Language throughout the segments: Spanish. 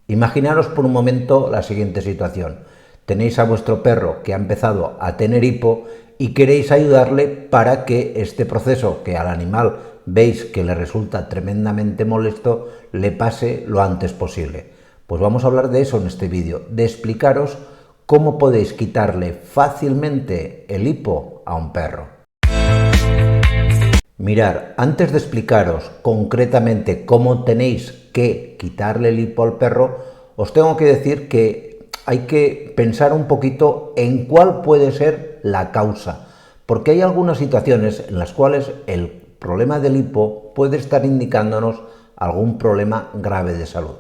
Imaginaros por un momento la siguiente situación. Tenéis a vuestro perro que ha empezado a tener hipo y queréis ayudarle para que este proceso, que al animal veis que le resulta tremendamente molesto, le pase lo antes posible. Pues vamos a hablar de eso en este vídeo, de explicaros cómo podéis quitarle fácilmente el hipo a un perro. Mirad, antes de explicaros concretamente cómo tenéis que quitarle el hipo al perro, os tengo que decir que hay que pensar un poquito en cuál puede ser la causa, porque hay algunas situaciones en las cuales el problema del hipo puede estar indicándonos algún problema grave de salud.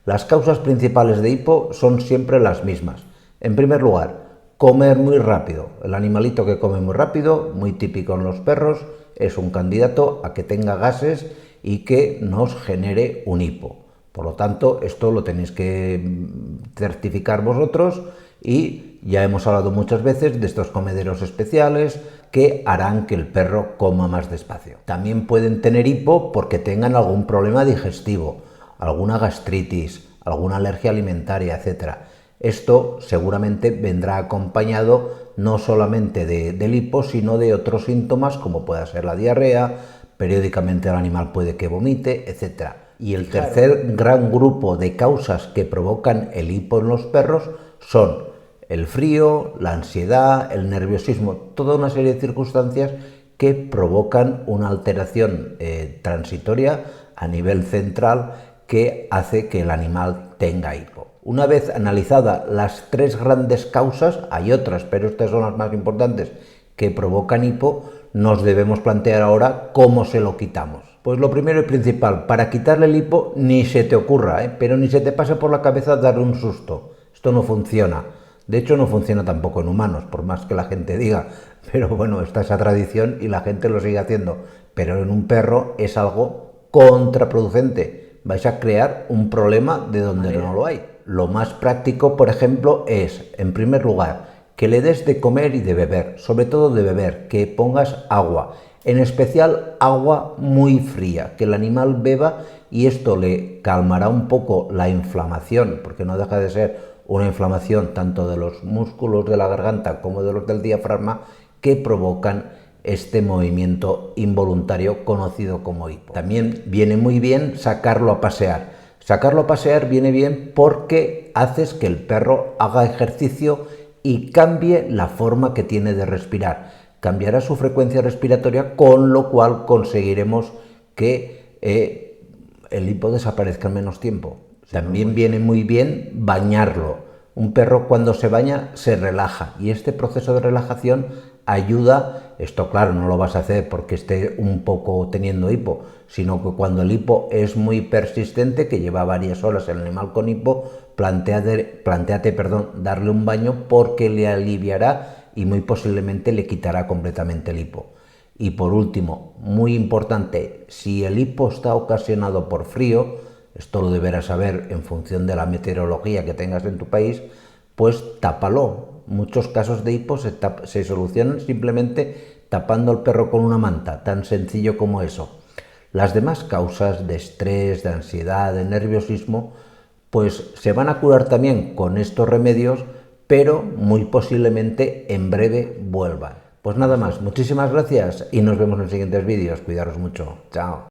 Las causas principales de hipo son siempre las mismas. En primer lugar, comer muy rápido. El animalito que come muy rápido, muy típico en los perros, es un candidato a que tenga gases y que nos genere un hipo. Por lo tanto, esto lo tenéis que certificar vosotros y ya hemos hablado muchas veces de estos comederos especiales que harán que el perro coma más despacio. También pueden tener hipo porque tengan algún problema digestivo, alguna gastritis, alguna alergia alimentaria, etc. Esto seguramente vendrá acompañado no solamente del hipo, sino de otros síntomas como pueda ser la diarrea, periódicamente el animal puede que vomite, etc. Y el tercer gran grupo de causas que provocan el hipo en los perros son el frío, la ansiedad, el nerviosismo, toda una serie de circunstancias que provocan una alteración transitoria a nivel central que hace que el animal tenga hipo. Una vez analizadas las tres grandes causas, hay otras, pero estas son las más importantes, que provocan hipo, nos debemos plantear ahora cómo se lo quitamos. Pues lo primero y principal, para quitarle el hipo, ni se te ocurra, pero ni se te pase por la cabeza darle un susto. Esto no funciona. De hecho, no funciona tampoco en humanos, por más que la gente diga, pero bueno, está esa tradición y la gente lo sigue haciendo. Pero en un perro es algo contraproducente. Vais a crear un problema de donde no lo hay. Lo más práctico, por ejemplo, es, en primer lugar, que le des de comer y de beber, sobre todo de beber, que pongas agua, en especial agua muy fría, que el animal beba y esto le calmará un poco la inflamación, porque no deja de ser una inflamación tanto de los músculos de la garganta como de los del diafragma que provocan este movimiento involuntario conocido como hipo. También viene muy bien sacarlo a pasear. Sacarlo a pasear viene bien porque haces que el perro haga ejercicio y cambie la forma que tiene de respirar. Cambiará su frecuencia respiratoria, con lo cual conseguiremos que el hipo desaparezca en menos tiempo. También viene muy bien bañarlo. Un perro cuando se baña se relaja y este proceso de relajación ayuda, esto claro no lo vas a hacer porque esté un poco teniendo hipo, sino que cuando el hipo es muy persistente, que lleva varias horas el animal con hipo, plantéate darle un baño porque le aliviará y muy posiblemente le quitará completamente el hipo. Y por último, muy importante, si el hipo está ocasionado por frío, esto lo deberás saber en función de la meteorología que tengas en tu país, pues tápalo. Muchos casos de hipo se solucionan simplemente tapando al perro con una manta, tan sencillo como eso. Las demás causas de estrés, de ansiedad, de nerviosismo, pues se van a curar también con estos remedios, pero muy posiblemente en breve vuelvan. Pues nada más, muchísimas gracias y nos vemos en los siguientes vídeos. Cuidaros mucho. Chao.